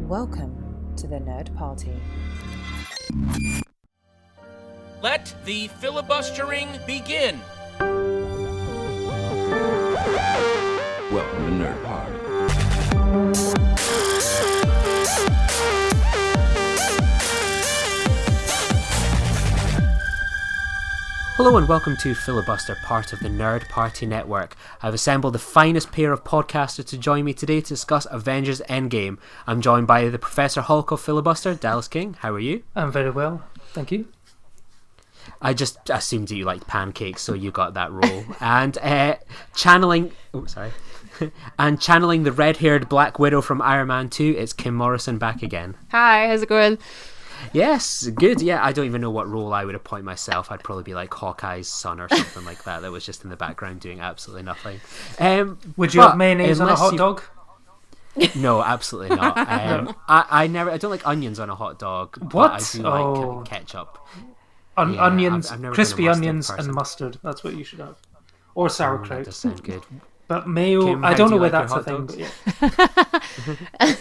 Welcome to the Nerd Party. Let the filibustering begin. Welcome to Nerd Party. Hello and welcome to Filibuster, part of the Nerd Party Network. I've assembled the finest pair of podcasters to join me today to discuss Avengers Endgame. I'm joined by the Professor Hulk of Filibuster, Dallas King. How are you? I'm very well, thank you. I just assumed that you liked pancakes, so you got that role. And channeling the red-haired Black Widow from Iron Man 2, it's Kim Morrison back again. Hi, how's it going? Yes, good. Yeah, I don't even know what role I would appoint myself. I'd probably be like Hawkeye's son or something like that was just in the background doing absolutely nothing. Would you have mayonnaise on a hot dog? No, absolutely not. I don't like onions on a hot dog. What? I do like ketchup. Onions, I've never crispy been a mustard onions person. And mustard. That's what you should have. Or sauerkraut. That does sound good. But mayo, Kim, I how don't do know you whether like that's your a hot thing, dogs? but yeah.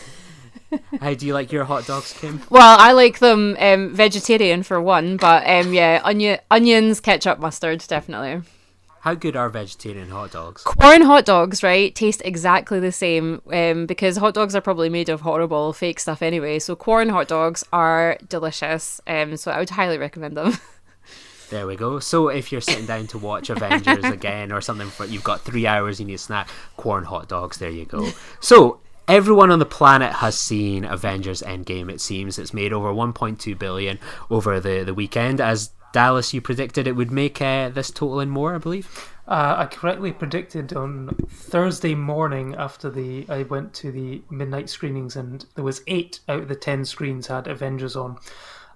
How do you like your hot dogs, Kim? Well, I like them vegetarian for one, but yeah, onions, ketchup, mustard, definitely. How good are vegetarian hot dogs? Corn hot dogs, right, taste exactly the same because hot dogs are probably made of horrible fake stuff anyway, so corn hot dogs are delicious, so I would highly recommend them. There we go. So if you're sitting down to watch Avengers again or something, you've got 3 hours, you need a snack, corn hot dogs, there you go. So everyone on the planet has seen Avengers Endgame, it seems. It's made over 1.2 billion over the weekend. As Dallas, you predicted it would make this total and more, I believe. I correctly predicted on Thursday morning after I went to the midnight screenings and there was 8 out of the 10 screens had Avengers on.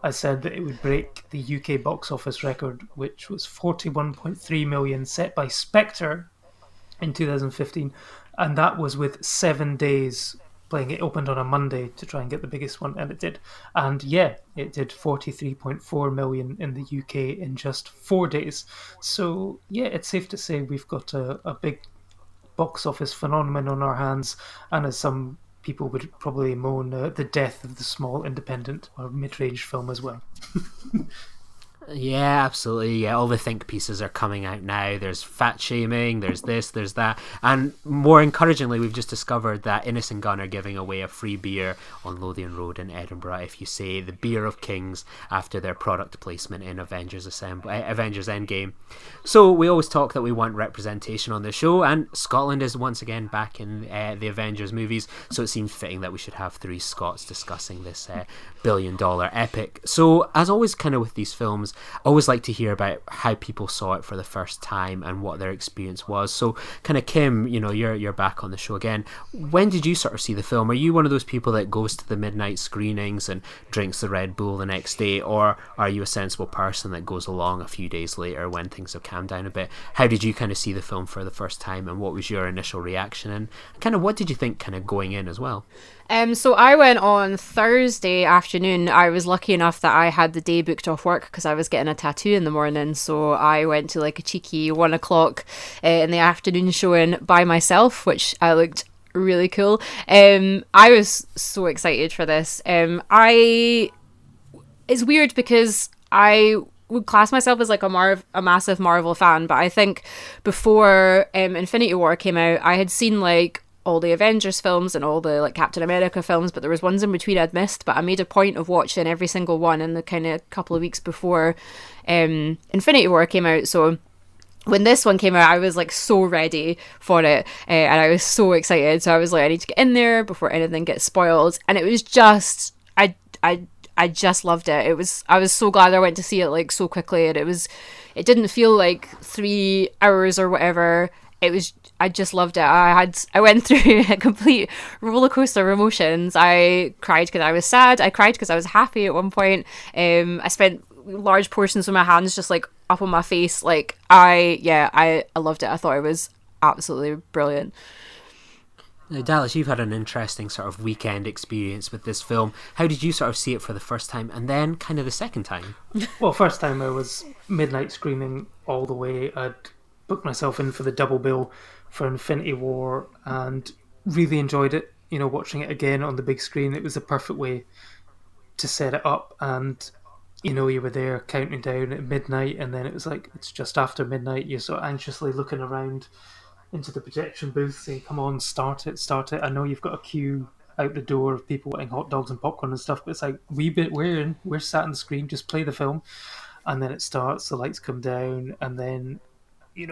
I said that it would break the UK box office record, which was 41.3 million, set by Spectre in 2015, and that was with 7 days playing. It opened on a Monday to try and get the biggest one, and it did. And yeah, it did 43.4 million in the UK in just 4 days. So yeah, it's safe to say we've got a big box office phenomenon on our hands, and as some people would probably moan, the death of the small independent or mid-range film as well. Yeah, absolutely. Yeah, all the think pieces are coming out now. There's fat shaming, there's this, there's that. And more encouragingly, we've just discovered that Innocent Gun are giving away a free beer on Lothian Road in Edinburgh if you say the Beer of Kings after their product placement in Avengers Endgame. So we always talk that we want representation on the show, and Scotland is once again back in the Avengers movies, so it seems fitting that we should have 3 Scots discussing this billion-dollar epic. So as always, kind of with these films, I always like to hear about how people saw it for the first time and what their experience was. So kind of Kim, you're back on the show again. When did you sort of see the film? Are you one of those people that goes to the midnight screenings and drinks the Red Bull the next day, or are you a sensible person that goes along a few days later when things have calmed down a bit? How did you kind of see the film for the first time, and what was your initial reaction, and kind of what did you think kind of going in as well? So I went on Thursday afternoon. I was lucky enough that I had the day booked off work because I was getting a tattoo in the morning. So I went to like a cheeky 1 o'clock in the afternoon showing by myself, which I looked really cool. I was so excited for this. It's weird because I would class myself as like a massive Marvel fan, but I think before Infinity War came out, I had seen like all the Avengers films and all the like Captain America films, but there was ones in between I'd missed, but I made a point of watching every single one in the kind of couple of weeks before Infinity War came out. So when this one came out, I was like so ready for it, and I was so excited. So I was like, I need to get in there before anything gets spoiled, and it was just I just loved it. I was so glad I went to see it like so quickly, and it didn't feel like 3 hours or whatever. I just loved it. I went through a complete roller coaster of emotions. I cried because I was sad. I cried because I was happy at one point. I spent large portions of my hands just like up on my face. Like I loved it. I thought it was absolutely brilliant. Now, Dallas, you've had an interesting sort of weekend experience with this film. How did you sort of see it for the first time and then kind of the second time? Well, first time I was midnight screening all the way. I'd booked myself in for the double bill for Infinity War and really enjoyed it. watching it again on the big screen, it was the perfect way to set it up. And you were there counting down at midnight, and then it was like it's just after midnight. You're sort of anxiously looking around into the projection booth, saying, "Come on, start it, start it." I know you've got a queue out the door of people wanting hot dogs and popcorn and stuff, but it's like we're sat on the screen, just play the film, and then it starts. The lights come down, and then it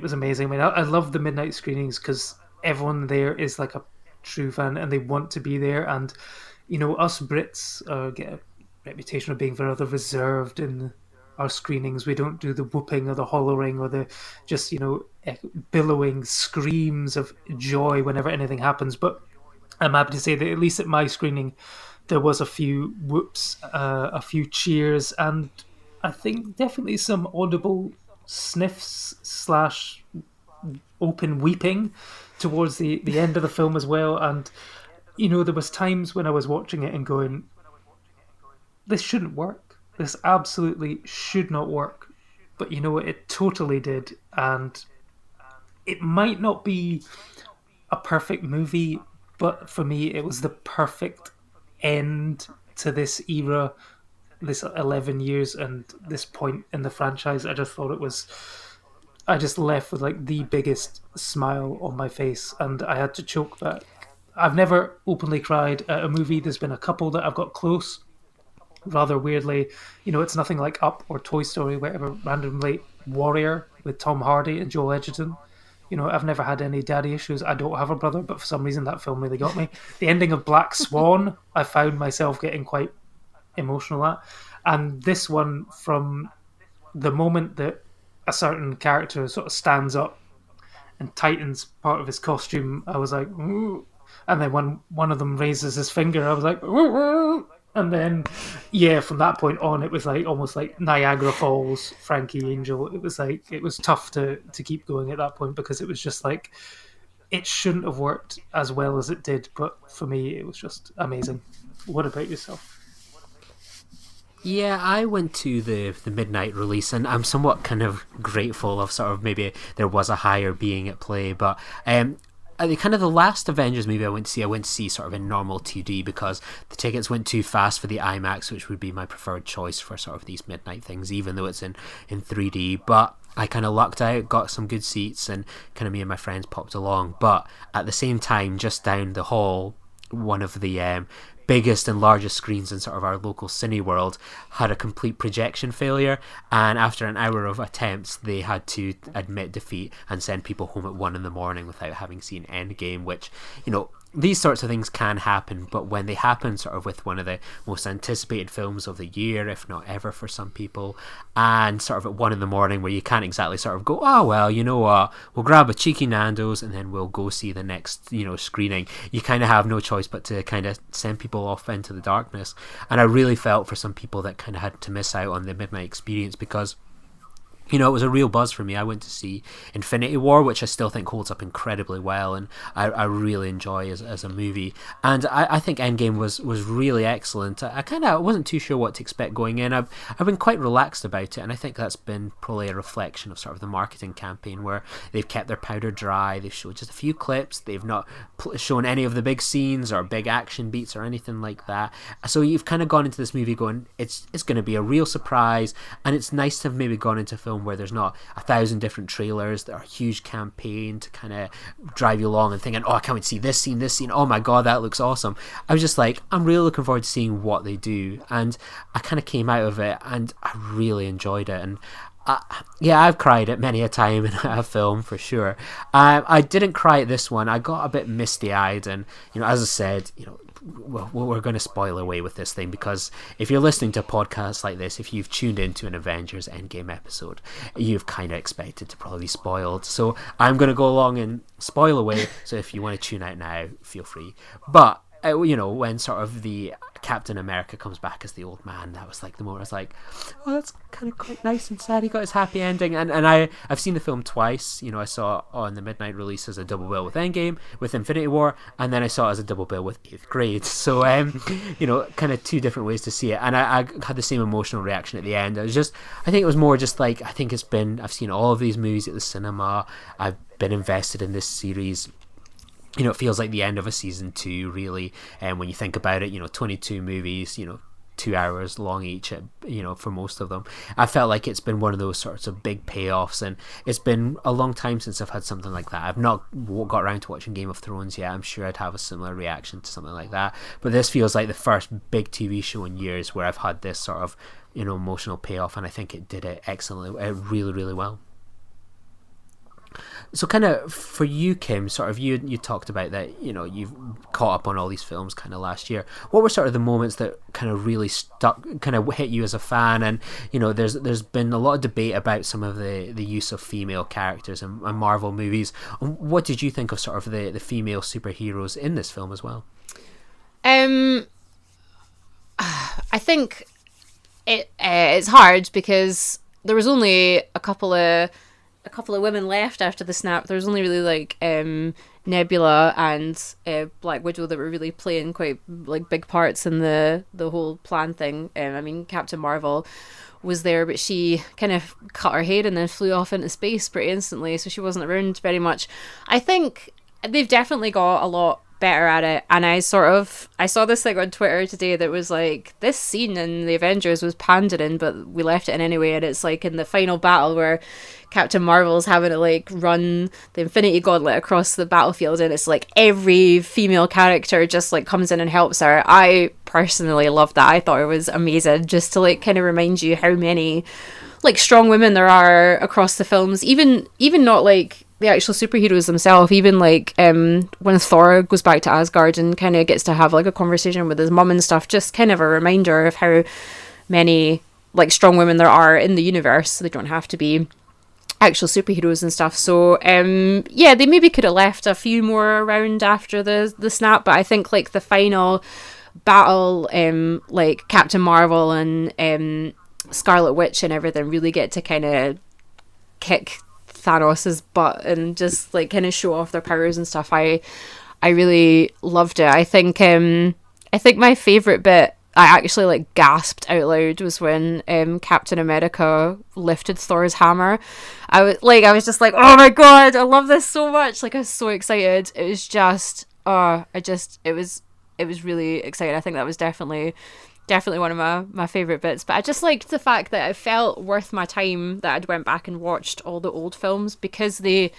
was amazing. I mean, I love the midnight screenings because everyone there is like a true fan and they want to be there. And us Brits get a reputation of being very rather reserved in our screenings. We don't do the whooping or the hollering or the just billowing screams of joy whenever anything happens. But I'm happy to say that at least at my screening, there was a few whoops, a few cheers, and I think definitely some audible sniffs / open weeping towards the end of the film as well. And there was times when I was watching it and going, this shouldn't work, this absolutely should not work, but it totally did. And it might not be a perfect movie, but for me it was the perfect end to this era, this 11 years and this point in the franchise. I just left with like the biggest smile on my face, and I had to choke back. I've never openly cried at a movie. There's been a couple that I've got close, rather weirdly. It's nothing like Up or Toy Story, whatever, randomly. Warrior with Tom Hardy and Joel Edgerton. I've never had any daddy issues. I don't have a brother, but for some reason that film really got me. The ending of Black Swan, I found myself getting quite emotional at. And this one, from the moment that a certain character sort of stands up and tightens part of his costume, I was like, ooh. And then when one of them raises his finger, I was like, ooh. And then, from that point on, it was like almost like Niagara Falls, Frankie Angel. It was like, it was tough to keep going at that point, because it was just like, it shouldn't have worked as well as it did. But for me, it was just amazing. What about yourself? Yeah, I went to the midnight release, and I'm somewhat kind of grateful of sort of maybe there was a higher being at play. But the last Avengers movie I went to see sort of in normal 2D, because the tickets went too fast for the IMAX, which would be my preferred choice for sort of these midnight things, even though it's in 3D. But I kind of lucked out, got some good seats, and kind of me and my friends popped along. But at the same time, just down the hall, one of the biggest and largest screens in sort of our local Cineworld had a complete projection failure, and after an hour of attempts they had to admit defeat and send people home at 1 a.m. without having seen Endgame, which these sorts of things can happen, but when they happen sort of with one of the most anticipated films of the year, if not ever for some people, and sort of at 1 a.m. where you can't exactly sort of go, oh well, you know what, we'll grab a cheeky Nando's and then we'll go see the next screening. You kind of have no choice but to kind of send people off into the darkness. And I really felt for some people that kind of had to miss out on the midnight experience, because it was a real buzz for me. I went to see Infinity War, which I still think holds up incredibly well, and I really enjoy as a movie. And I think Endgame was really excellent. I wasn't too sure what to expect going in. I've been quite relaxed about it, and I think that's been probably a reflection of sort of the marketing campaign, where they've kept their powder dry. They've showed just a few clips. They've not shown any of the big scenes or big action beats or anything like that. So you've kind of gone into this movie going, it's going to be a real surprise, and it's nice to have maybe gone into film where there's not 1,000 different trailers that are a huge campaign to kind of drive you along and thinking, oh, I can't wait to see this scene, oh my god, that looks awesome. I was just like, I'm really looking forward to seeing what they do, and I kind of came out of it and I really enjoyed it. And I've cried at many a time in a film for sure. I didn't cry at this one. I got a bit misty-eyed, and as I said, well, we're going to spoil away with this thing, because if you're listening to podcasts like this, if you've tuned into an Avengers Endgame episode, you've kind of expected to probably be spoiled. So I'm going to go along and spoil away. So if you want to tune out now, feel free. But when sort of the Captain America comes back as the old man, that was like the moment I was like, oh, that's kind of quite nice and sad. He got his happy ending. And I've seen the film twice. I saw it on the midnight release as a double bill with Endgame, with Infinity War, and then I saw it as a double bill with 8th Grade. So kind of two different ways to see it. And I had the same emotional reaction at the end. I think it was more just like, I've seen all of these movies at the cinema. I've been invested in this series it feels like the end of a season 2, really. And when you think about it, 22 movies, 2 hours long each, for most of them. I felt like it's been one of those sorts of big payoffs, and it's been a long time since I've had something like that. I've not got around to watching Game of Thrones yet. I'm sure I'd have a similar reaction to something like that. But this feels like the first big TV show in years where I've had this sort of, emotional payoff, and I think it did it excellently, really, really well. So kind of for you, Kim, sort of you talked about that, you've caught up on all these films kind of last year. What were sort of the moments that kind of really kind of hit you as a fan? And, there's been a lot of debate about some of the use of female characters in Marvel movies. What did you think of sort of the female superheroes in this film as well? I think it's hard because there was only a couple of women left after the snap. There was only really like Nebula and Black Widow that were really playing quite like big parts in the whole plan thing. I mean, Captain Marvel was there, but she kind of cut her hair and then flew off into space pretty instantly, so she wasn't around very much. I think they've definitely got a lot better at it, and I saw this thing on Twitter today that was like, this scene in the Avengers was pandering, but we left it in anyway. And it's like in the final battle where Captain Marvel's having to like run the Infinity Gauntlet across the battlefield, and it's like every female character just like comes in and helps her. I personally loved that. I thought it was amazing, just to like kind of remind you how many like strong women there are across the films, even not like the actual superheroes themselves. Even like when Thor goes back to Asgard and kind of gets to have like a conversation with his mum and stuff, just kind of a reminder of how many like strong women there are in the universe. They don't have to be actual superheroes and stuff. So yeah, they maybe could have left a few more around after the snap, but I think like the final battle, like Captain Marvel and Scarlet Witch and everything really get to kind of kick Thanos' butt and just like kind of show off their powers and stuff. I really loved it. I think my favorite bit, I actually like gasped out loud, was when Captain America lifted Thor's hammer. I was just like, oh my god, I love this so much. Like, I was so excited. It was just it was really exciting. I think that was definitely one of my favourite bits. But I just liked the fact that it felt worth my time that I'd went back and watched all the old films, because they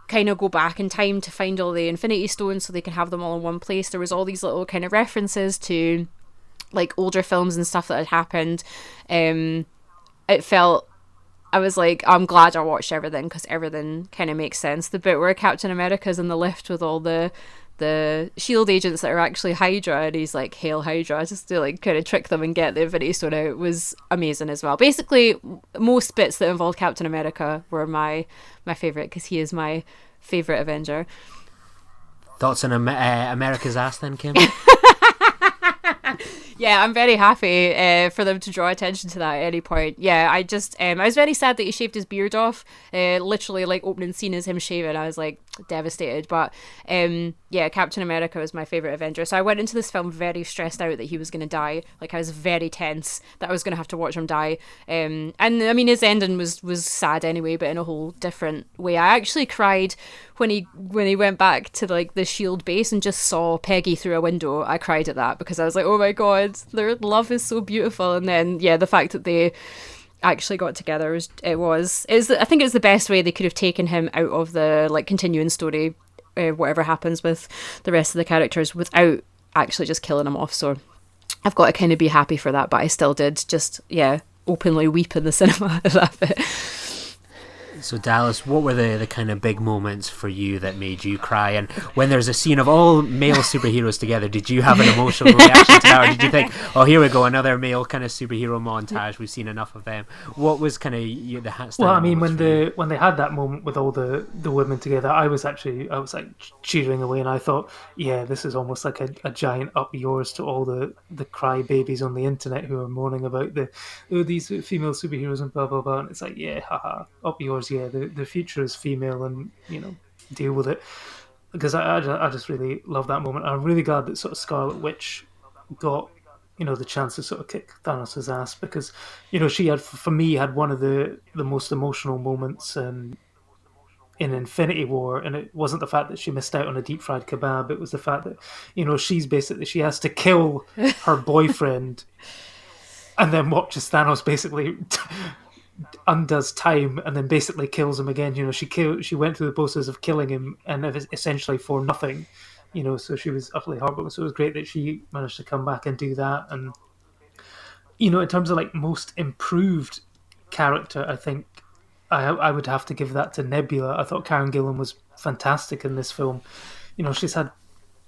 kind of go back in time to find all the Infinity Stones so they can have them all in one place. There was all these little kind of references to like older films and stuff that had happened. It felt, I was like, I'm glad I watched everything, because everything kind of makes sense. The bit where Captain America's in the lift with all the shield agents that are actually Hydra, and he's like, "Hail Hydra," just to like kind of trick them and get the Infinity Stone out, was amazing as well. Basically, most bits that involved Captain America were my favourite, because he is my favourite Avenger. Thoughts on America's ass then, Kim? Yeah, I'm very happy for them to draw attention to that at any point. Yeah, I was very sad that he shaved his beard off. Literally, like, opening scene is him shaving. I was like devastated. But yeah, Captain America was my favourite Avenger. So I went into this film very stressed out that he was going to die. Like, I was very tense that I was going to have to watch him die. And I mean, his ending was sad anyway, but in a whole different way. I actually cried when he went back to like the SHIELD base and just saw Peggy through a window. I cried at that, because I was like, oh my god, their love is so beautiful. And then yeah, the fact that they actually got together I think it's the best way they could have taken him out of the like continuing story, whatever happens with the rest of the characters, without actually just killing him off. So I've got to kind of be happy for that, but I still did just openly weep in the cinema at that bit. So Dallas, what were the kind of big moments for you that made you cry? And when there's a scene of all male superheroes together, did you have an emotional reaction to that, or did you think, oh, here we go, another male kind of superhero montage, we've seen enough of them? What was kind of the hat? Well, I mean, when they had that moment with all the women together, I was like cheering away, and I thought, yeah, this is almost like a giant up yours to all the cry babies on the internet who are moaning about these female superheroes and blah blah blah. And it's like, yeah, haha, up yours. Yeah, the future is female, and deal with it. Because I just really love that moment. I'm really glad that sort of Scarlet Witch got the chance to sort of kick Thanos' ass, because she had, for me, had one of the most emotional moments in Infinity War, and it wasn't the fact that she missed out on a deep fried kebab. It was the fact that, you know, she has to kill her boyfriend, and then watches Thanos basically undoes time and then basically kills him again. You know, she went through the process of killing him, and essentially for nothing. You know, so she was utterly heartbroken. So it was great that she managed to come back and do that. And, you know, in terms of like most improved character, I think I would have to give that to Nebula. I thought Karen Gillan was fantastic in this film. You know, she's had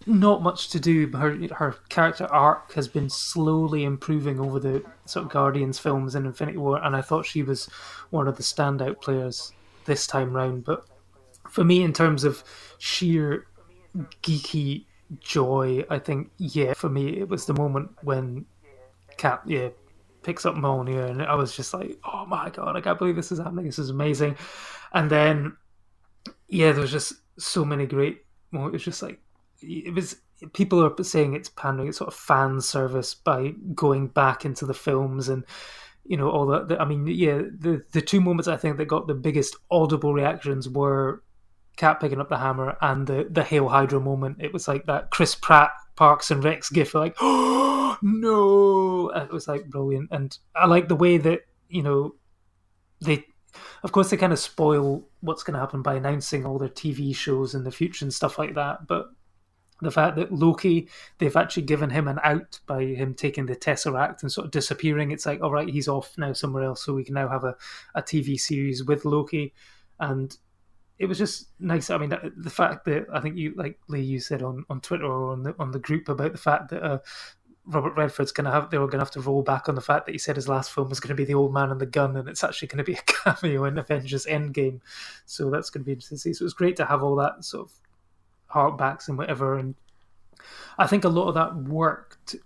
not much to do. Her character arc has been slowly improving over the sort of Guardians films and Infinity War, and I thought she was one of the standout players this time round. But for me, in terms of sheer geeky joy, I think, for me, it was the moment when Cap, picks up Mjolnir, and I was just like, oh my god, I can't believe this is happening. This is amazing. And then, there was just so many great moments. It was just like, people are saying it's pandering, it's sort of fan service by going back into the films and, you know, all that. I mean, the two moments I think that got the biggest audible reactions were Cap picking up the hammer and the Hail Hydra moment. It was like that Chris Pratt Parks and Recs gif, like, oh no, and it was like brilliant. And I like the way that, you know, they kind of spoil what's going to happen by announcing all their TV shows in the future and stuff like that, but the fact that Loki, they've actually given him an out by him taking the Tesseract and sort of disappearing. It's like, all right, he's off now somewhere else, so we can now have a TV series with Loki. And it was just nice. I mean, the fact that, I think you, like Lee, you said on Twitter or on the group about the fact that Robert Redford's they were going to have to roll back on the fact that he said his last film was going to be The Old Man and the Gun, and it's actually going to be a cameo in Avengers Endgame. So that's going to be interesting to see. So it was great to have all that sort of heartbacks and whatever. And I think a lot of that worked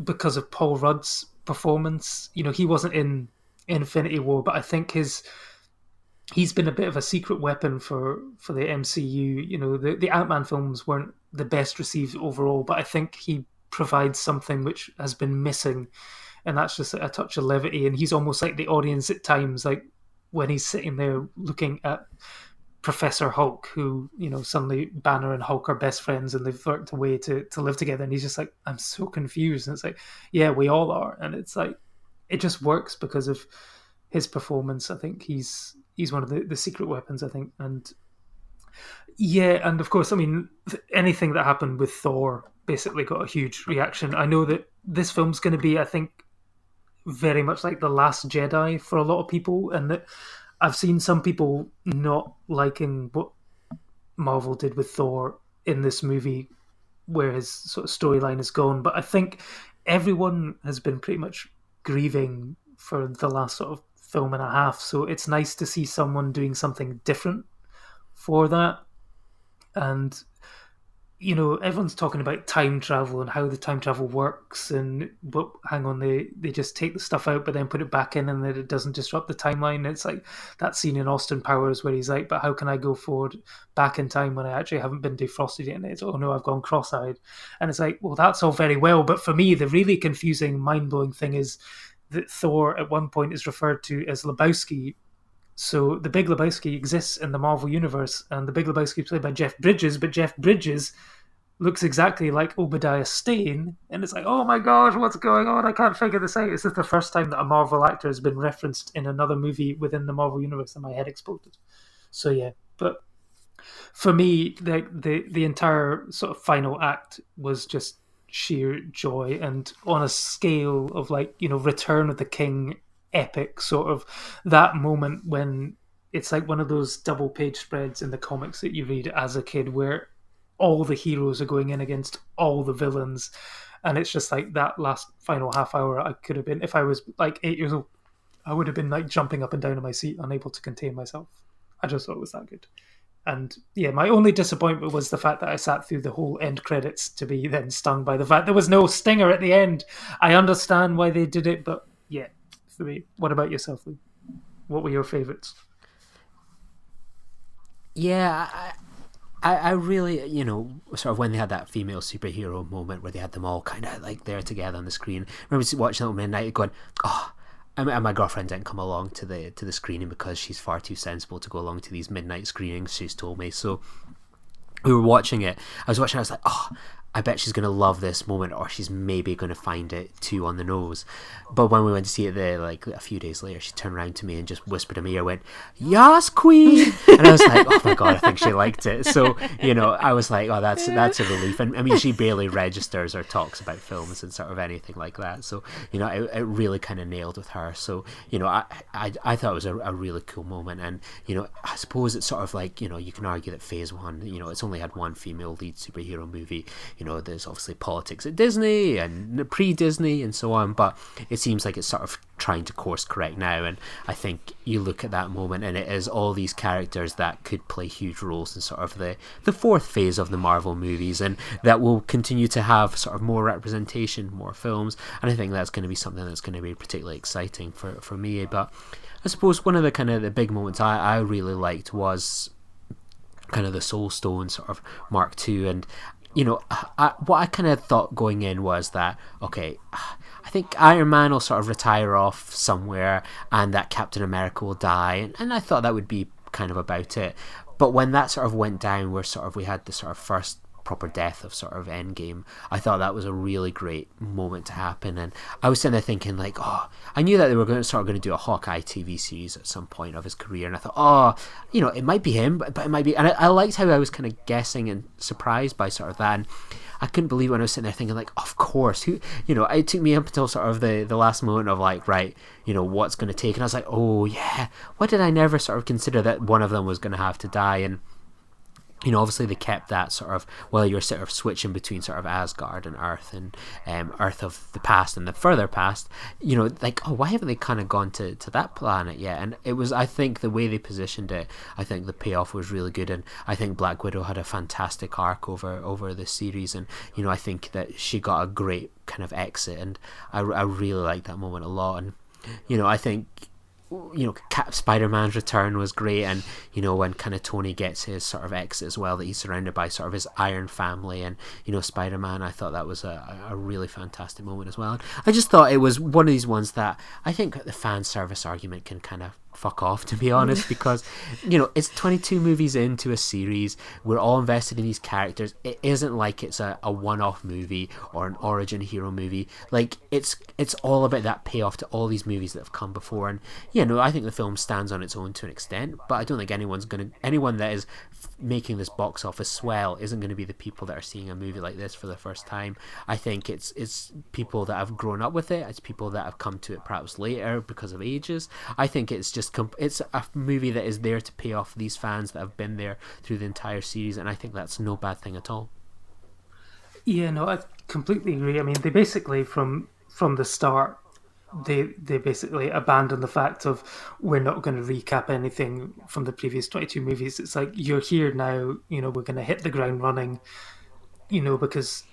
because of Paul Rudd's performance. You know, he wasn't in Infinity War, but I think he's been a bit of a secret weapon for the MCU. You know, the Ant-Man films weren't the best received overall, but I think he provides something which has been missing, and that's just a touch of levity. And he's almost like the audience at times, like when he's sitting there looking at Professor Hulk, who, you know, suddenly Banner and Hulk are best friends and they've worked a way to live together, and he's just like, I'm so confused. And it's like, yeah, we all are. And it's like, it just works because of his performance. I think he's one of the secret weapons, I think. And and of course, I mean, anything that happened with Thor basically got a huge reaction. I know that this film's going to be, I think, very much like The Last Jedi for a lot of people, and that I've seen some people not liking what Marvel did with Thor in this movie, where his sort of storyline is gone. But I think everyone has been pretty much grieving for the last sort of film and a half, so it's nice to see someone doing something different for that. And, you know, everyone's talking about time travel and how the time travel works, but hang on, they just take the stuff out but then put it back in, and that it doesn't disrupt the timeline. It's like that scene in Austin Powers where he's like, but how can I go forward back in time when I actually haven't been defrosted yet? And it's, oh no, I've gone cross-eyed. And it's like, well, that's all very well, but for me, the really confusing, mind-blowing thing is that Thor at one point is referred to as Lebowski. So the Big Lebowski exists in the Marvel Universe, and the Big Lebowski is played by Jeff Bridges, but Jeff Bridges looks exactly like Obadiah Stane, and it's like, oh my gosh, what's going on? I can't figure this out. Is this the first time that a Marvel actor has been referenced in another movie within the Marvel Universe? And my head exploded. So yeah, but for me, the entire sort of final act was just sheer joy, and on a scale of, like, you know, Return of the King epic, sort of that moment when it's like one of those double page spreads in the comics that you read as a kid where all the heroes are going in against all the villains, and it's just like that last final half hour. I could have been, if I was like 8 years old, I would have been like jumping up and down in my seat, unable to contain myself. I just thought it was that good. And yeah, my only disappointment was the fact that I sat through the whole end credits to be then stung by the fact there was no stinger at the end. I understand why they did it, but yeah, for me. What about yourself, Lee? What were your favourites? Yeah, I really, you know, sort of when they had that female superhero moment where they had them all kind of like there together on the screen. I remember watching that at midnight going, oh, and my girlfriend didn't come along to the screening because she's far too sensible to go along to these midnight screenings, she's told me. So we were watching it. I was like, oh, I bet she's going to love this moment, or she's maybe going to find it too on the nose. But when we went to see it a few days later, she turned around to me and just whispered in my ear, went, "Yes, Queen!" And I was like, oh my God, I think she liked it. So, I was like, oh, that's a relief. And I mean, she barely registers or talks about films and sort of anything like that. So, it really kind of nailed with her. So, I thought it was a really cool moment. And, I suppose it's sort of like, you can argue that Phase 1, it's only had one female lead superhero movie. There's obviously politics at Disney and pre-Disney and so on, but it seems like it's sort of trying to course correct now. And I think you look at that moment and it is all these characters that could play huge roles in sort of the fourth phase of the Marvel movies, and that will continue to have sort of more representation, more films. And I think that's going to be something that's going to be particularly exciting for me. But I suppose one of the kind of the big moments I really liked was kind of the Soul Stone sort of Mark II. And what I kind of thought going in was that, okay, I think Iron Man will sort of retire off somewhere and that Captain America will die. And I thought that would be kind of about it. But when that sort of went down, where sort of we had the sort of first proper death of sort of Endgame, I thought that was a really great moment to happen. And I was sitting there thinking like, oh, I knew that they were going to do a Hawkeye TV series at some point of his career, and I thought, oh, it might be him, but it might be. And I liked how I was kind of guessing and surprised by sort of that. And I couldn't believe when I was sitting there thinking like, of course, who, it took me up until sort of the last moment of like, right, what's going to take, and I was like, oh yeah, why did I never sort of consider that one of them was going to have to die? And obviously they kept that sort of, well, you're sort of switching between sort of Asgard and Earth, and Earth of the past and the further past, like, oh, why haven't they kind of gone to that planet yet? And it was, I think the way they positioned it, I think the payoff was really good. And I think Black Widow had a fantastic arc over the series, and I think that she got a great kind of exit, and I really liked that moment a lot. And I think Spider-Man's return was great, and when kind of Tony gets his sort of exit as well, that he's surrounded by sort of his Iron family, and Spider-Man, I thought that was a really fantastic moment as well. And I just thought it was one of these ones that I think the fan service argument can kind of fuck off, to be honest, because it's 22 movies into a series, we're all invested in these characters. It isn't like it's a one-off movie or an origin hero movie. Like it's all about that payoff to all these movies that have come before. And I think the film stands on its own to an extent, but I don't think anyone that is making this box office swell isn't going to be the people that are seeing a movie like this for the first time. I think it's people that have grown up with it, it's people that have come to it perhaps later because of ages. I think it's just it's a movie that is there to pay off these fans that have been there through the entire series, and I think that's no bad thing at all. Yeah, no, I completely agree. I mean, they basically from the start, they basically abandoned the fact of, we're not going to recap anything from the previous 22 movies. It's like, you're here now, we're going to hit the ground running, because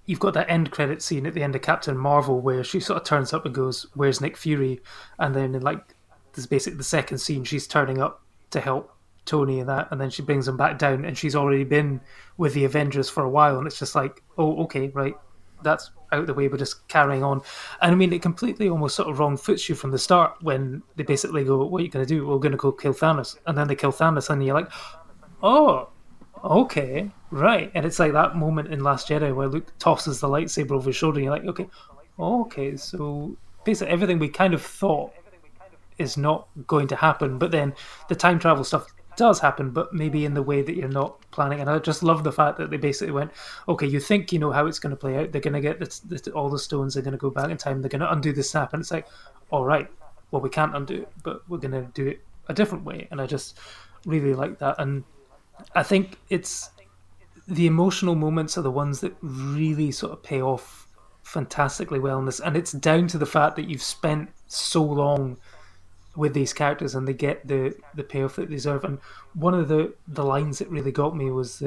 you've got that end credit scene at the end of Captain Marvel where she sort of turns up and goes, "Where's Nick Fury?" And then in like this basically the second scene, she's turning up to help Tony and that, and then she brings him back down, and she's already been with the Avengers for a while, and it's just like, oh, okay, right, that's out of the way, we're just carrying on. And I mean, it completely almost sort of wrong foots you from the start when they basically go, "What are you going to do?" "We're going to go kill Thanos." And then they kill Thanos, and you're like, oh, okay, right. And it's like that moment in Last Jedi where Luke tosses the lightsaber over his shoulder, and you're like, okay, so basically everything we kind of thought is not going to happen, but then the time travel stuff does happen, but maybe in the way that you're not planning. And I just love the fact that they basically went, okay, you think you know how it's going to play out, they're going to get all the stones, they're going to go back in time, they're going to undo the snap, and it's like, all right, well, we can't undo it, but we're going to do it a different way. And I just really like that. And I think it's the emotional moments are the ones that really sort of pay off fantastically well in this, and it's down to the fact that you've spent so long with these characters and they get the payoff that they deserve. And one of the lines that really got me was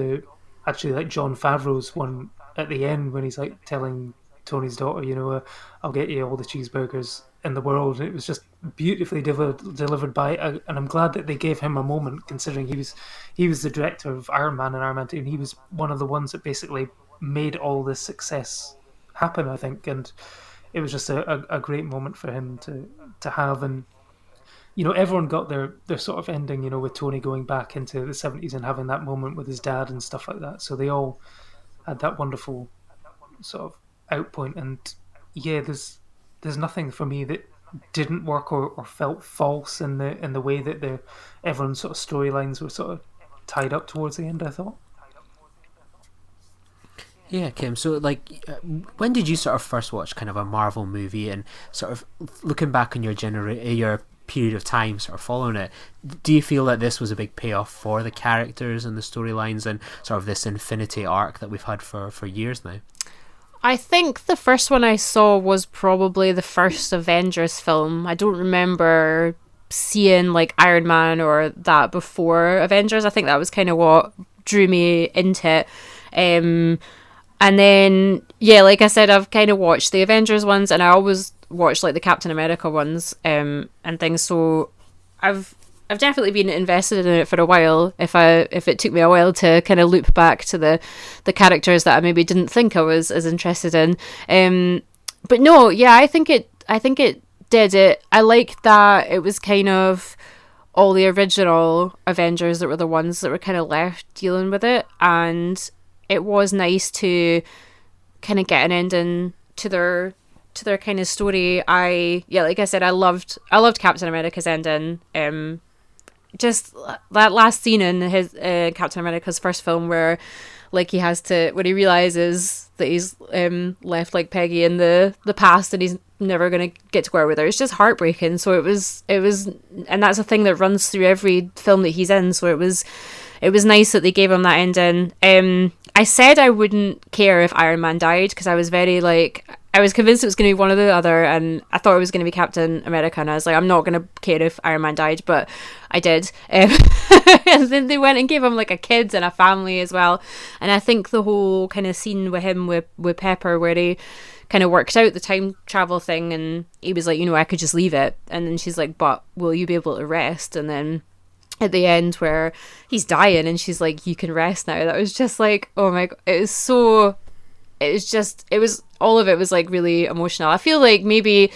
actually like Jon Favreau's one at the end when he's like telling Tony's daughter, "I'll get you all the cheeseburgers in the world." And it was just beautifully delivered by, and I'm glad that they gave him a moment, considering he was the director of Iron Man and Iron Man 2, and he was one of the ones that basically made all this success happen, I think. And it was just a great moment for him to have. And everyone got their sort of ending, with Tony going back into the 70s and having that moment with his dad and stuff like that. So they all had that wonderful sort of outpoint. And yeah, there's nothing for me that didn't work or felt false in the way that everyone's sort of storylines were sort of tied up towards the end, I thought. Yeah, Kim. So, when did you sort of first watch kind of a Marvel movie, and sort of looking back on your period of time, sort of following it, do you feel that this was a big payoff for the characters and the storylines and sort of this infinity arc that we've had for years now? I think the first one I saw was probably the first Avengers film. I don't remember seeing like Iron Man or that before Avengers. I think that was kind of what drew me into it. And then, yeah, like I said, I've kind of watched the Avengers ones, and I always watch like the Captain America ones and things. So I've definitely been invested in it for a while. If it took me a while to kind of loop back to the characters that I maybe didn't think I was as interested in. But no, yeah, I think it did it. I liked that it was kind of all the original Avengers that were the ones that were kind of left dealing with it, and it was nice to kind of get an ending to their kind of story. Like I said, I loved Captain America's ending. Just that last scene in his Captain America's first film where like he has to, when he realizes that he's left like Peggy in the past and he's never going to get to go out with her. It's just heartbreaking. So it was, and that's a thing that runs through every film that he's in. So it was nice that they gave him that ending. I said I wouldn't care if Iron Man died because I was I was convinced it was going to be one or the other, and I thought it was going to be Captain America, and I was like, I'm not going to care if Iron Man died, but I did. And then they went and gave him like a kid and a family as well. And I think the whole kind of scene with him with Pepper where he kind of worked out the time travel thing, and he was like, I could just leave it. And then she's like, but will you be able to rest? And then at the end where he's dying and she's like, you can rest now. That was just like, oh my God. All of it was like really emotional. I feel like maybe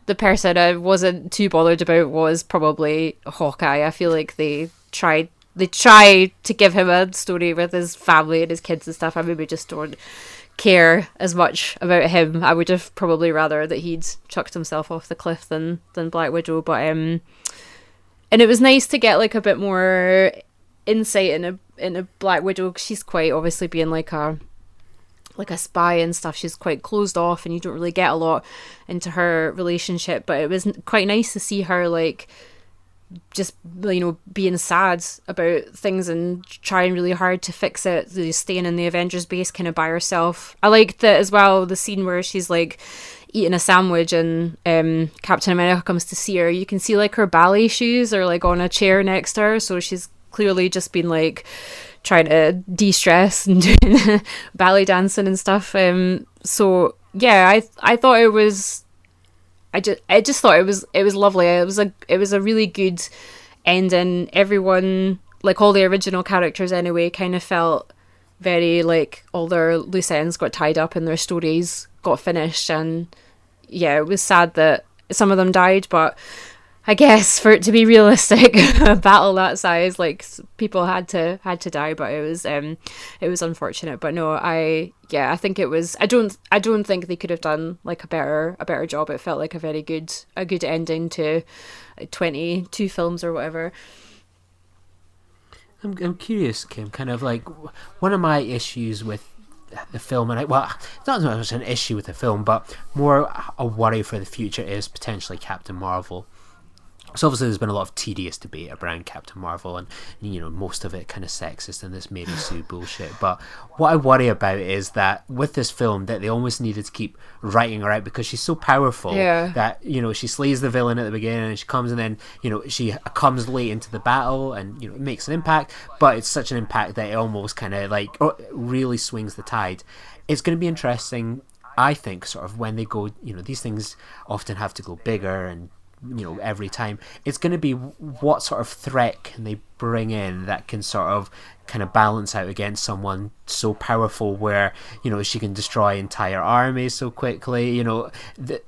the person I wasn't too bothered about was probably Hawkeye. I feel like they tried to give him a story with his family and his kids and stuff. I maybe just don't care as much about him. I would have probably rather that he'd chucked himself off the cliff than Black Widow. But and it was nice to get like a bit more insight in a Black Widow. She's quite obviously being like a spy and stuff. She's quite closed off, and you don't really get a lot into her relationship. But it was quite nice to see her like just being sad about things and trying really hard to fix it. Staying in the Avengers base kind of by herself. I liked that as well. The scene where she's like eating a sandwich and Captain America comes to see her. You can see like her ballet shoes are like on a chair next to her, so she's clearly just been like trying to de-stress and doing ballet dancing and stuff. So yeah, I thought it was, I just thought it was lovely. It was a really good ending. Everyone, like all the original characters anyway, kind of felt very like all their loose ends got tied up and their stories got finished. And yeah, it was sad that some of them died, but I guess for it to be realistic, a battle that size, like people had to die, but it was unfortunate. But no, I think it was. I don't think they could have done like a better job. It felt like a very good ending to 22 films or whatever. I'm curious, Kim. Kind of like one of my issues with the film, and it's not so much an issue with the film, but more a worry for the future is potentially Captain Marvel. So obviously there's been a lot of tedious debate around Captain Marvel, and most of it kind of sexist and this Mary Sue bullshit. But what I worry about is that with this film that they almost needed to keep writing her out because she's so powerful that she slays the villain at the beginning and she comes, and then she comes late into the battle and it makes an impact, but it's such an impact that it almost kind of like really swings the tide. It's going to be interesting, I think, sort of when they go, these things often have to go bigger and every time. It's going to be what sort of threat can they bring in that can sort of kind of balance out against someone so powerful where she can destroy entire armies so quickly.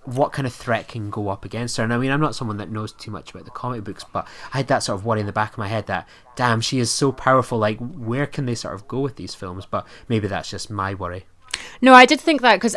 What kind of threat can go up against her? And I mean, I'm not someone that knows too much about the comic books, but I had that sort of worry in the back of my head that, damn, she is so powerful, like where can they sort of go with these films? But maybe that's just my worry. No, I did think that because,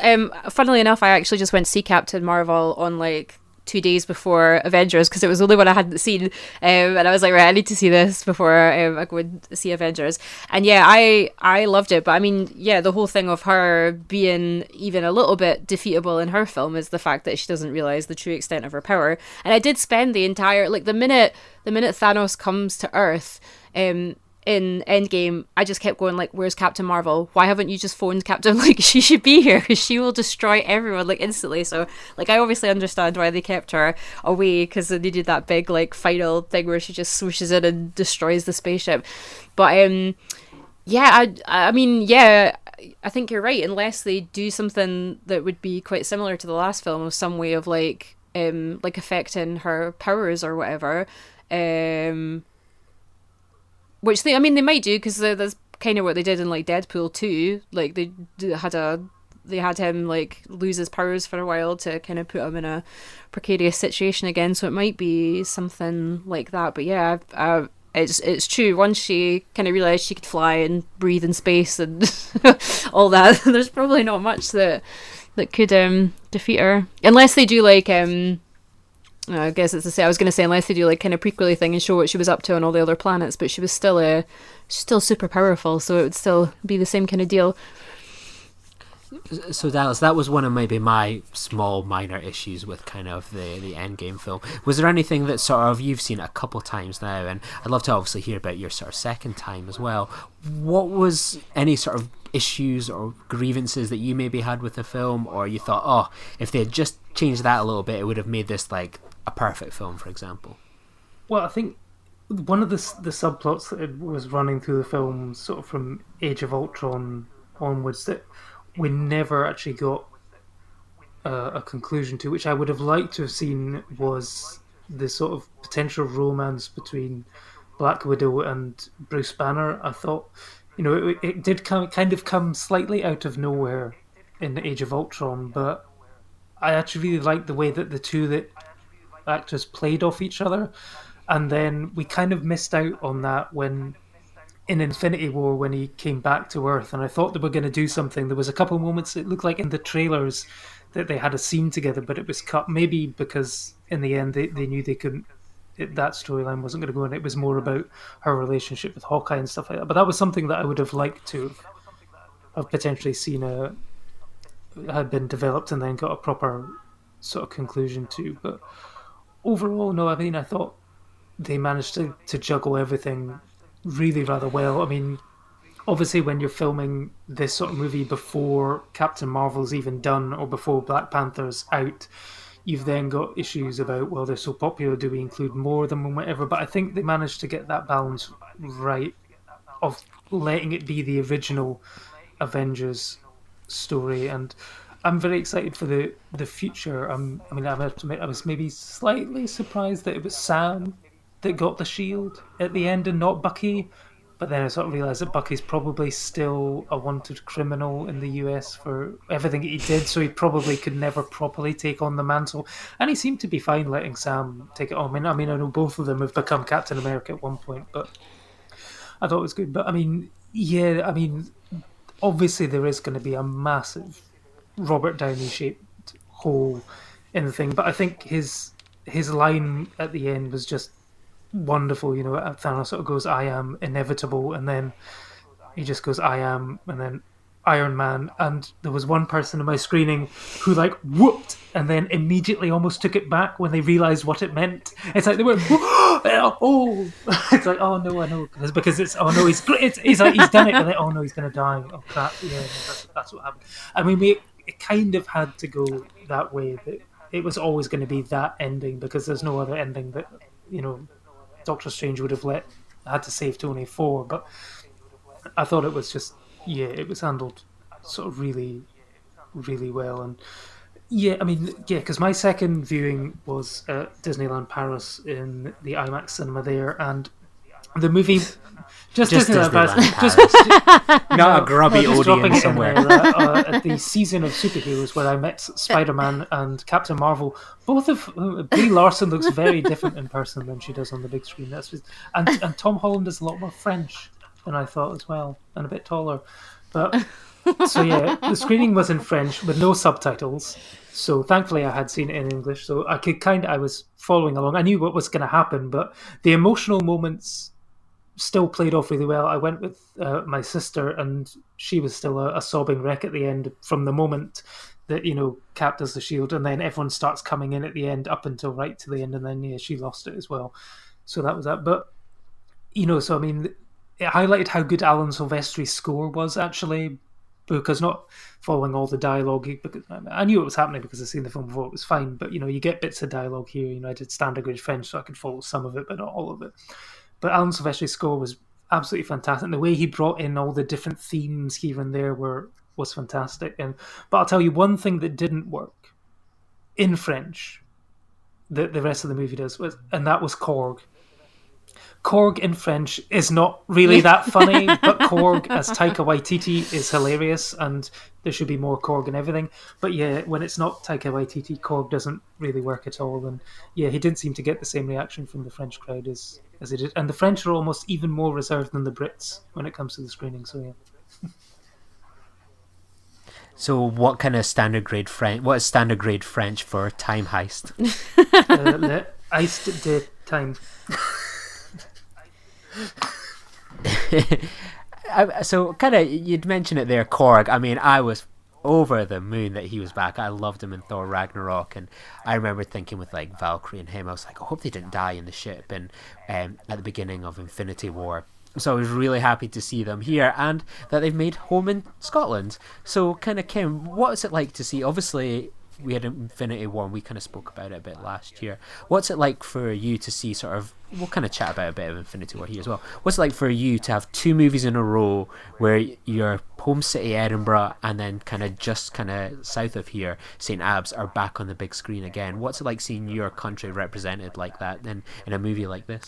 funnily enough, I actually just went to see Captain Marvel on 2 days before Avengers because it was the only one I hadn't seen, and I was like, right, I need to see this before I go and see Avengers. And yeah, I loved it, but I mean, yeah, the whole thing of her being even a little bit defeatable in her film is the fact that she doesn't realize the true extent of her power. And I did spend the entire the minute Thanos comes to Earth, in Endgame, I just kept going where's Captain Marvel? Why haven't you just phoned Captain? She should be here because she will destroy everyone instantly. So I obviously understand why they kept her away, because they did that big final thing where she just swooshes in and destroys the spaceship. But yeah, I mean, yeah, I think you're right. Unless they do something that would be quite similar to the last film, of some way of affecting her powers or whatever. Which they might do, because that's kind of what they did in Deadpool 2. They had him lose his powers for a while to kind of put him in a precarious situation again. So it might be something like that. But yeah, it's true. Once she kind of realized she could fly and breathe in space and all that, there's probably not much that could defeat her, unless they do I guess it's to say, I was going to say, unless they do kind of prequely thing and show what she was up to on all the other planets, but she was still super powerful, so it would still be the same kind of deal. So Dallas, that was one of maybe my small minor issues with kind of the Endgame film. Was there anything that sort of, you've seen it a couple times now, and I'd love to obviously hear about your sort of second time as well. What was any sort of issues or grievances that you maybe had with the film, or you thought, oh, if they had just changed that a little bit, it would have made this a perfect film, for example? Well, I think one of the subplots that was running through the film, sort of from Age of Ultron onwards, that we never actually got a conclusion to, which I would have liked to have seen, was the sort of potential romance between Black Widow and Bruce Banner. I thought, it did kind of come slightly out of nowhere in Age of Ultron, but I actually really liked the way that the two actors played off each other. And then we kind of missed out on that when in Infinity War, when he came back to Earth, and I thought they were going to do something. There was a couple of moments, it looked like in the trailers, that they had a scene together, but it was cut, maybe because in the end they knew they couldn't, that storyline wasn't going to go, and it was more about her relationship with Hawkeye and stuff like that. But that was something that I would have liked to have potentially seen had been developed and then got a proper sort of conclusion to. But overall, no, I mean, I thought they managed to juggle everything really rather well. I mean, obviously when you're filming this sort of movie before Captain Marvel's even done or before Black Panther's out, you've then got issues about, well, they're so popular, do we include more of them and whatever? But I think they managed to get that balance right of letting it be the original Avengers story. And I'm very excited for the future. I mean, I have to admit, I was maybe slightly surprised that it was Sam that got the shield at the end and not Bucky. But then I sort of realised that Bucky's probably still a wanted criminal in the US for everything he did, so he probably could never properly take on the mantle. And he seemed to be fine letting Sam take it on. I mean, I know both of them have become Captain America at one point, but I thought it was good. But I mean, yeah, I mean, obviously there is going to be a massive Robert Downey-shaped hole in the thing, but I think his line at the end was just wonderful. Thanos sort of goes, "I am inevitable," and then he just goes, "I am," and then Iron Man. And there was one person in my screening who whooped and then immediately almost took it back when they realized what it meant. It's like they were, oh, it's like, oh no, I know, because it's, oh no, he's great. He's like, he's done it, and then, oh no, he's gonna die. Oh crap, yeah, that's what happened. I mean, it kind of had to go that way. That it was always going to be that ending, because there's no other ending that Doctor Strange would have had to save Tony for. But I thought it was just, yeah, it was handled sort of really, really well. And Yeah, I mean, yeah, because my second viewing was at Disneyland Paris in the IMAX cinema there, and the movie just Just Disneyland Paris, Disneyland just Paris. Not a grubby just dropping Odeon it in somewhere. there at the season of superheroes where I met Spider-Man and Captain Marvel. Both of Brie Larson looks very different in person than she does on the big screen. And Tom Holland is a lot more French than I thought as well, and a bit taller. But so yeah, the screening was in French with no subtitles. So thankfully, I had seen it in English, so I was following along. I knew what was going to happen, but the emotional moments still played off really well. I went with my sister, and she was still a sobbing wreck at the end from the moment that Cap does the shield, and then everyone starts coming in at the end up until right to the end, and then yeah, she lost it as well. So that was that. But so I mean, it highlighted how good Alan Silvestri's score was actually, because not following all the dialogue, because I knew it was happening because I'd seen the film before, it was fine, but you get bits of dialogue here. I did standard grade French, so I could follow some of it, but not all of it. But Alan Silvestri's score was absolutely fantastic. And the way he brought in all the different themes here and there was fantastic. But I'll tell you one thing that didn't work in French, that the rest of the movie does, and that was Korg. Korg in French is not really that funny, but Korg as Taika Waititi is hilarious, and there should be more Korg and everything. But yeah, when it's not Taika Waititi, Korg doesn't really work at all. And yeah, he didn't seem to get the same reaction from the French crowd as he did. And the French are almost even more reserved than the Brits when it comes to the screening. So yeah. So what kind of standard grade French? What is standard grade French for time heist? Le heist de time. So kind of, you'd mention it there, Korg. I mean, I was over the moon that he was back. I loved him in Thor Ragnarok, and I remember thinking with like Valkyrie and him, I was like, I hope they didn't die in the ship and at the beginning of Infinity War. So I was really happy to see them here, and that they've made home in Scotland. So kind of, Kim, what's it like to see? Obviously we had Infinity War, and we kind of spoke about it a bit last year. What's it like for you to see sort of, we'll kind of chat about a bit of Infinity War here as well. What's it like for you to have two movies in a row where your home city, Edinburgh, and then kind of south of here, St. Abbs, are back on the big screen again? What's it like seeing your country represented like that in a movie like this?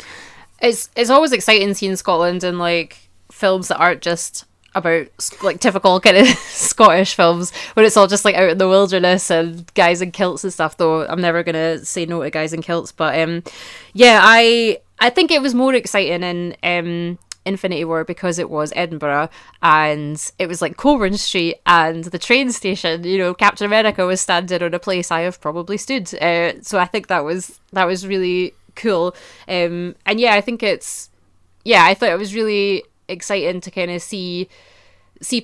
It's always exciting seeing Scotland in like films that aren't just about like typical kind of Scottish films when it's all just like out in the wilderness and guys in kilts and stuff, though I'm never gonna say no to guys in kilts. But yeah, I think it was more exciting in Infinity War because it was Edinburgh and it was like Coburn Street and the train station. Captain America was standing on a place I have probably stood, so I think that was really cool. And yeah, I thought it was really exciting to kind of see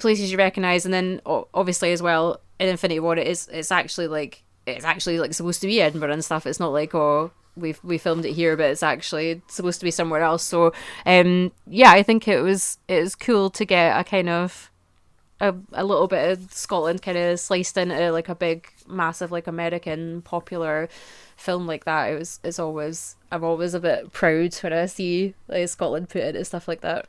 places you recognize, and then obviously as well in Infinity War it's actually like supposed to be Edinburgh and stuff. It's not like we filmed it here, but it's actually supposed to be somewhere else. So yeah, I think it was cool to get a kind of a little bit of Scotland kind of sliced into like a big massive like American popular film like that. I'm always a bit proud when I see like Scotland put into stuff like that.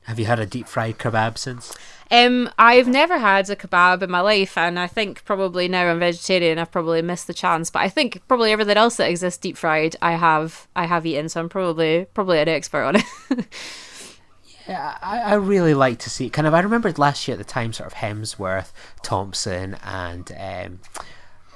Have you had a deep fried kebab since? I've never had a kebab in my life, and I think probably now I'm vegetarian, I've probably missed the chance. But I think probably everything else that exists deep fried, I have eaten, so I'm probably an expert on it. Yeah, I really like to see. I remembered last year at the time, sort of Hemsworth, Thompson, and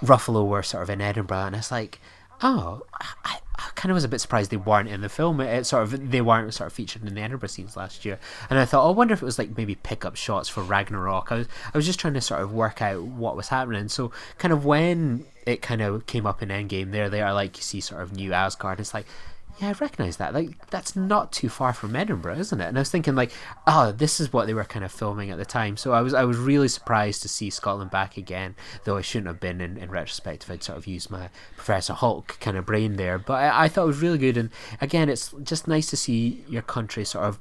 Ruffalo were sort of in Edinburgh, and it's like, oh, I kind of was a bit surprised they weren't in the film. They weren't sort of featured in the Edinburgh scenes last year, and I thought, I wonder if it was like maybe pickup shots for Ragnarok. I was just trying to sort of work out what was happening. So kind of when it kind of came up in Endgame, there they are, like you see sort of New Asgard. It's like, yeah, I recognise that. Like, that's not too far from Edinburgh, isn't it? And I was thinking, like, oh, this is what they were kind of filming at the time. So I was really surprised to see Scotland back again, though I shouldn't have been in retrospect if I'd sort of used my Professor Hulk kind of brain there. But I thought it was really good. And again, it's just nice to see your country sort of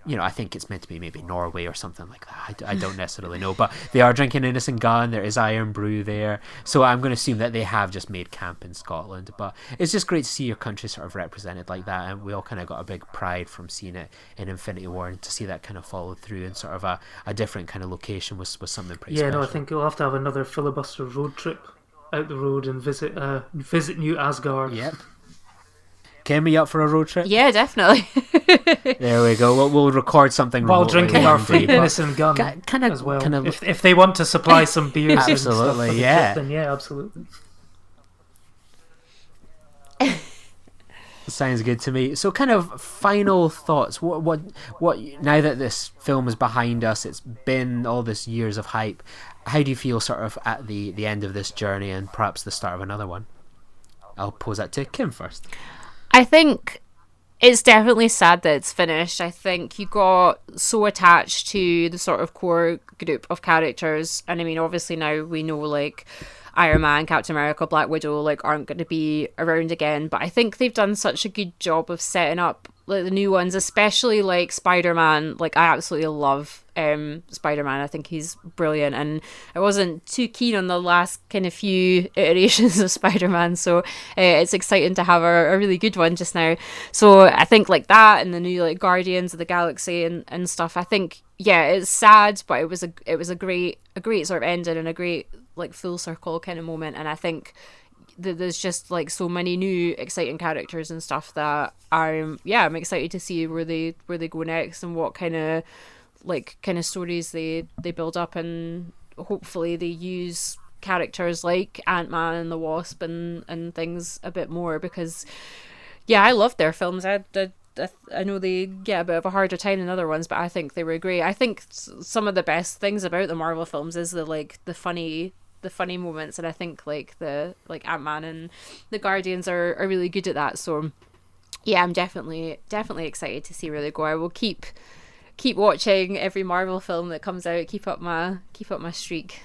I think it's meant to be maybe Norway or something like that. I don't necessarily know, but they are drinking Innocent Gun. There is Iron Brew there, so I'm going to assume that they have just made camp in Scotland. But it's just great to see your country sort of represented like that, and we all kind of got a big pride from seeing it in Infinity War, and to see that kind of followed through in sort of a different kind of location was something pretty special. No, I think we'll have to have another filibuster road trip out the road and visit New Asgard. Yep. Kim, are you up for a road trip? Yeah, definitely. There we go. We'll record something while remotely drinking our one free day, Innocent Gun kind of, as well. If they want to supply some beers, absolutely, and stuff for the yeah. trip, then yeah, absolutely. Sounds good to me. So, kind of final thoughts. What? Now that this film is behind us, it's been all this years of hype. How do you feel, sort of, at the end of this journey and perhaps the start of another one? I'll pose that to Kim first. I think it's definitely sad that it's finished. I think you got so attached to the sort of core group of characters, and I mean, obviously now we know like Iron Man, Captain America, Black Widow like aren't going to be around again, but I think they've done such a good job of setting up like the new ones, especially like Spider-Man. Like I absolutely love Spider-Man. I think he's brilliant, and I wasn't too keen on the last kind of few iterations of Spider-Man, so it's exciting to have a really good one just now. So I think like that and the new like Guardians of the Galaxy and stuff, I think it's sad, but it was a great sort of ending and a great like full circle kind of moment. And I think that there's just like so many new exciting characters and stuff that I'm excited to see where they go next and what kind of stories they build up, and hopefully they use characters like Ant-Man and the Wasp and things a bit more, because I loved their films. I know they get a bit of a harder time than other ones, but I think they were great. I think some of the best things about the Marvel films is the funny moments, and I think like the Ant-Man and the Guardians are really good at that. So I'm definitely excited to see where they go. I will keep watching every Marvel film that comes out, keep up my streak.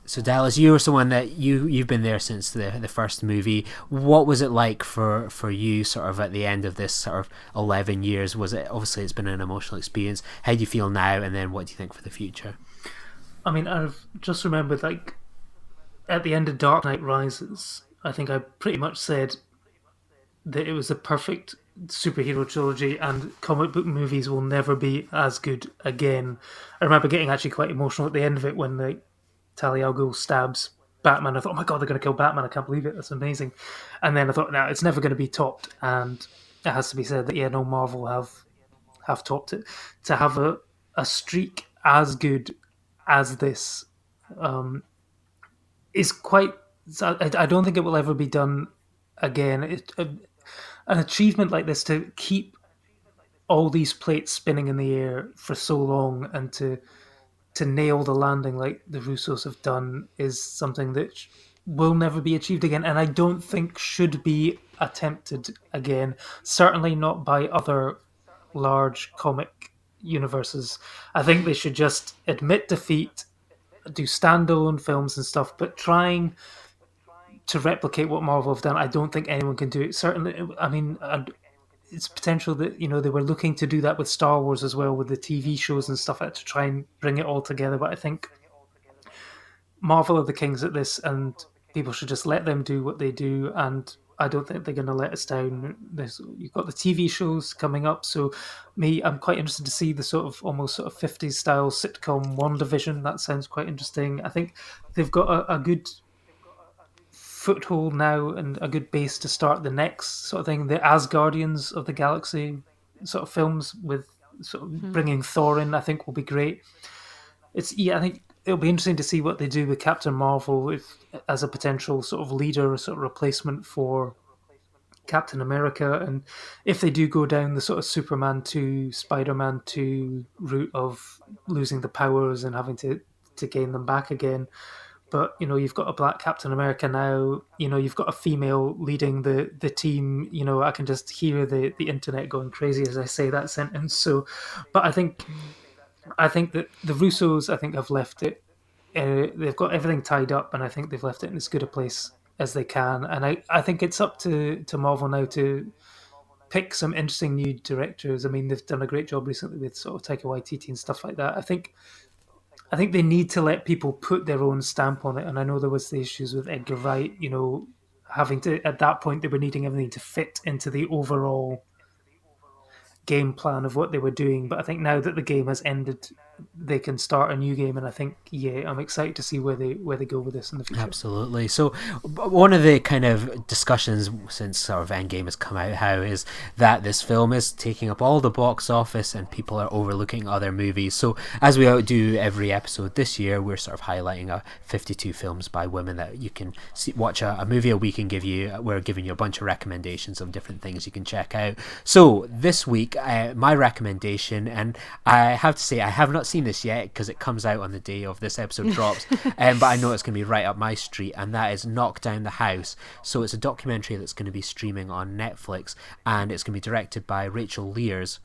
So Dallas, you were someone that you've been there since the first movie. What was it like for you sort of at the end of this sort of 11 years? Was it, obviously it's been an emotional experience. How do you feel now, and then what do you think for the future? I mean, I've just remembered, like, at the end of Dark Knight Rises, I think I pretty much said that it was a perfect superhero trilogy and comic book movies will never be as good again. I remember getting actually quite emotional at the end of it when the Talia al Ghul stabs Batman. I thought, oh my god, they're going to kill Batman. I can't believe it. That's amazing. And then I thought, no, it's never going to be topped. And it has to be said that, Marvel have topped it. To have a streak as good as this is quite... I don't think it will ever be done again. An achievement like this, to keep all these plates spinning in the air for so long and to nail the landing like the Russos have done, is something that will never be achieved again, and I don't think should be attempted again. Certainly not by other large comic universes. I think they should just admit defeat, do standalone films and stuff, but trying to replicate what Marvel have done, I don't think anyone can do it. Certainly, I mean, it's potential that, they were looking to do that with Star Wars as well, with the TV shows and stuff, to try and bring it all together. But I think Marvel are the kings at this, and people should just let them do what they do, and I don't think they're going to let us down. You've got the TV shows coming up, so I'm quite interested to see the almost 50s style sitcom WandaVision. That sounds quite interesting. I think they've got a good foothold now and a good base to start the next sort of thing. The Asgardians of the Galaxy sort of films with sort of bringing Thor in, I think will be great. I think it'll be interesting to see what they do with Captain Marvel as a potential sort of leader, sort of replacement for Captain America, and if they do go down the sort of Superman 2, Spider-Man 2 route of losing the powers and having to gain them back again. But, you've got a black Captain America now, you've got a female leading the team, I can just hear the internet going crazy as I say that sentence. So, but I think that the Russos, have left it, they've got everything tied up, and I think they've left it in as good a place as they can. And I think it's up to Marvel now to pick some interesting new directors. I mean, they've done a great job recently with sort of Taika Waititi and stuff like that. I think they need to let people put their own stamp on it. And I know there was the issues with Edgar Wright, having to, at that point, they were needing everything to fit into the overall game plan of what they were doing. But I think now that the game has ended, they can start a new game, and I think, yeah, I'm excited to see where they go with this in the future. Absolutely. So one of the kind of discussions since sort of Endgame has come out how is that this film is taking up all the box office and people are overlooking other movies. So as we do every episode this year, we're sort of highlighting 52 films by women that you can watch a movie a week, and we're giving you a bunch of recommendations of different things you can check out. So this week, my recommendation, and I have to say I have not seen this yet because it comes out on the day of this episode drops, but I know it's going to be right up my street, and that is Knock Down the House. So it's a documentary that's going to be streaming on Netflix, and it's going to be directed by Rachel Lears.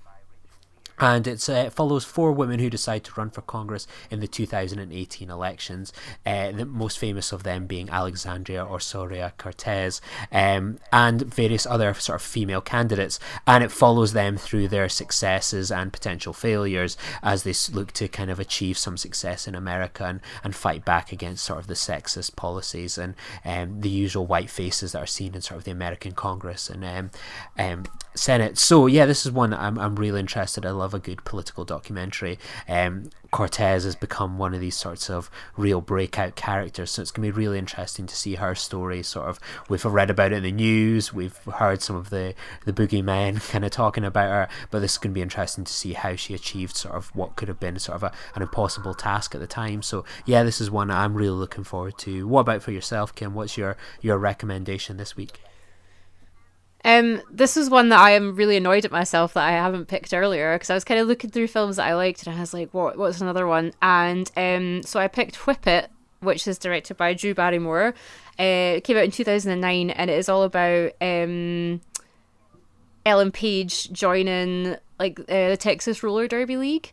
And it follows 4 women who decide to run for Congress in the 2018 elections, the most famous of them being Alexandria Ocasio-Cortez, and various other sort of female candidates. And it follows them through their successes and potential failures as they look to kind of achieve some success in America and fight back against sort of the sexist policies and the usual white faces that are seen in sort of the American Congress and Senate. So yeah, this is one I'm really interested. I love a good political documentary. Cortez has become one of these sorts of real breakout characters, so it's going to be really interesting to see her story. Sort of, we've read about it in the news, we've heard some of the boogeymen kind of talking about her, but this is going to be interesting to see how she achieved sort of what could have been sort of an impossible task at the time. So yeah, this is one I'm really looking forward to. What about for yourself, Kim? What's your recommendation this week? This is one that I am really annoyed at myself that I haven't picked earlier, because I was kind of looking through films that I liked and I was like, what's another one? And so I picked Whip It, which is directed by Drew Barrymore. It came out in 2009, and it is all about Ellen Page joining the Texas Roller Derby League.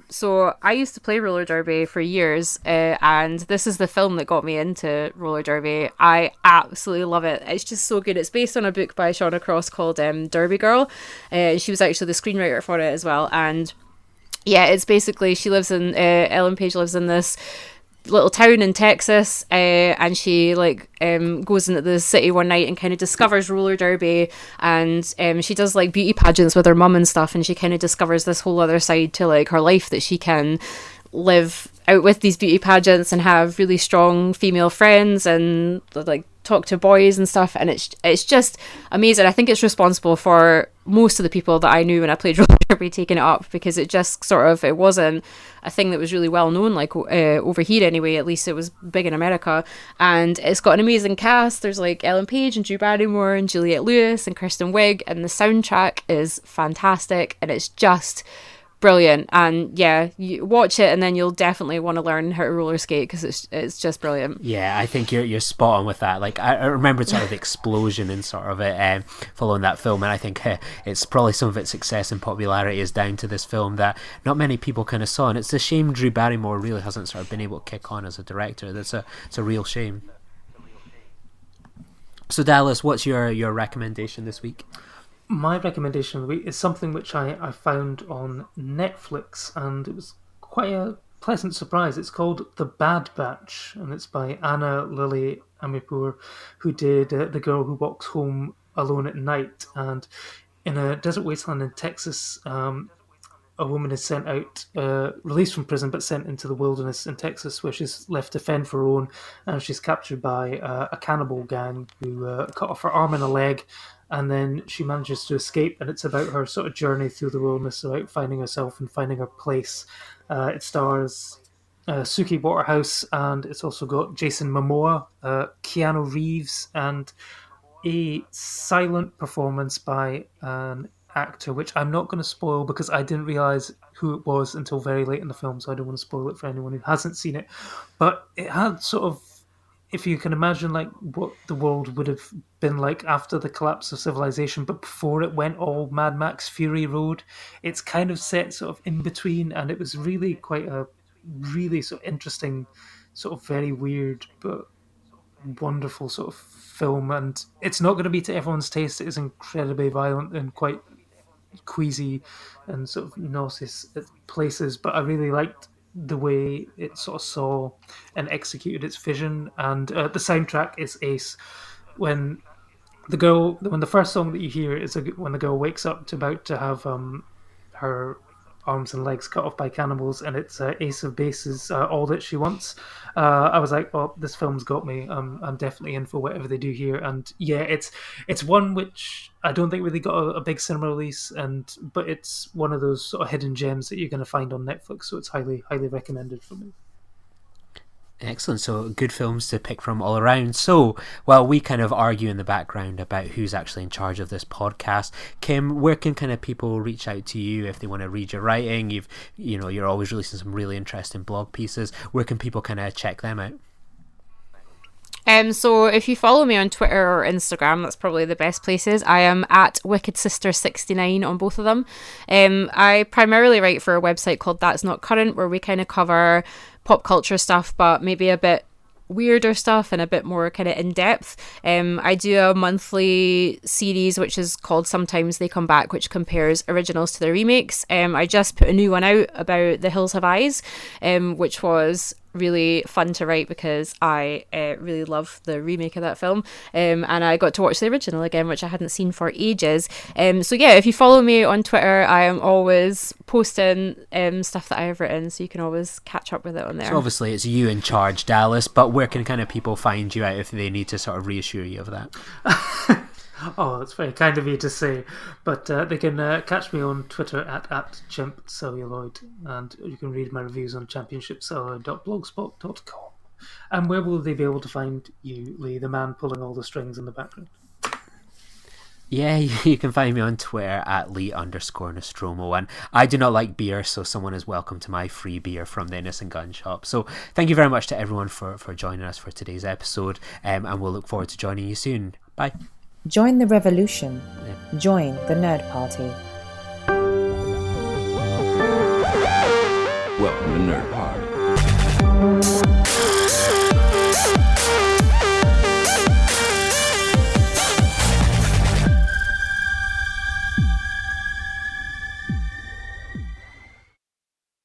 So I used to play roller derby for years, and this is the film that got me into roller derby. I absolutely love it. It's just so good. It's based on a book by Shauna Cross called Derby Girl. She was actually the screenwriter for it as well. And yeah, it's basically Ellen Page lives in this little town in Texas, and she goes into the city one night and kind of discovers roller derby, and she does like beauty pageants with her mum and stuff, and she kind of discovers this whole other side to like her life, that she can live out with these beauty pageants and have really strong female friends and like talk to boys and stuff, and it's just amazing. I think it's responsible for most of the people that I knew when I played roller derby taking it up, because it just it wasn't a thing that was really well known over here anyway. At least it was big in America, and it's got an amazing cast. There's like Ellen Page and Drew Barrymore and Juliette Lewis and Kristen Wiig, and the soundtrack is fantastic, and it's just brilliant. And yeah, you watch it and then you'll definitely want to learn how to roller skate, because it's just brilliant. Yeah, I think you're spot on with that. Like I remember sort of the explosion in sort of it following that film, and I think it's probably some of its success and popularity is down to this film that not many people kind of saw, and it's a shame Drew Barrymore really hasn't sort of been able to kick on as a director. It's a real shame. So Dallas, what's your recommendation this week? My recommendation of the week is something which I found on Netflix, and it was quite a pleasant surprise. It's called The Bad Batch, and it's by Anna Lily Amirpour, who did The Girl Who Walks Home Alone at Night. And in a desert wasteland in Texas, a woman is sent out, released from prison, but sent into the wilderness in Texas, where she's left to fend for her own, and she's captured by a cannibal gang who cut off her arm and a leg, and then she manages to escape, and it's about her sort of journey through the wilderness, about finding herself and finding her place. It stars Suki Waterhouse, and it's also got Jason Momoa, Keanu Reeves, and a silent performance by an actor, which I'm not going to spoil because I didn't realise who it was until very late in the film, so I don't want to spoil it for anyone who hasn't seen it. But it had sort of, if you can imagine like what the world would have been like after the collapse of civilization, but before it went all Mad Max Fury Road, it's kind of set sort of in between, and it was really quite a really sort of interesting, sort of very weird but wonderful sort of film, and it's not going to be to everyone's taste. It is incredibly violent and quite queasy and sort of nauseous at places, but I really liked the way it sort of saw and executed its vision, and the soundtrack is ace. When when the first song that you hear is when the girl wakes up to about to have her arms and legs cut off by cannibals, and it's Ace of Base's All That She Wants. I was like, oh, this film's got me. I'm definitely in for whatever they do here. And yeah, it's one which I don't think really got a big cinema release, but it's one of those sort of hidden gems that you're going to find on Netflix, so it's highly recommended for me. Excellent. So good films to pick from all around. So while we kind of argue in the background about who's actually in charge of this podcast, Kim, where can kind of people reach out to you if they want to read your writing? You're always releasing some really interesting blog pieces. Where can people kind of check them out? So if you follow me on Twitter or Instagram, that's probably the best places. I am at Wicked Sister 69 on both of them. I primarily write for a website called That's Not Current, where we kind of cover pop culture stuff, but maybe a bit weirder stuff and a bit more kind of in depth. I do a monthly series which is called Sometimes They Come Back, which compares originals to the remakes. I just put a new one out about The Hills Have Eyes, which was really fun to write because I really love the remake of that film, and I got to watch the original again, which I hadn't seen for ages. So yeah, if you follow me on Twitter, I am always posting stuff that I've written, so you can always catch up with it on there. So obviously it's you in charge, Dallas, but where can kind of people find you out if they need to sort of reassure you of that? Oh, that's very kind of you to say. But they can catch me on Twitter at @chimpcelluloid, and you can read my reviews on championshipcelluloid.blogspot.com. And where will they be able to find you, Lee, the man pulling all the strings in the background? Yeah, you can find me on Twitter at Lee_Nostromo. And I do not like beer, so someone is welcome to my free beer from the Innocent Gun Shop. So thank you very much to everyone for joining us for today's episode, and we'll look forward to joining you soon. Bye. Join the revolution. Join the Nerd Party. Welcome to Nerd Party.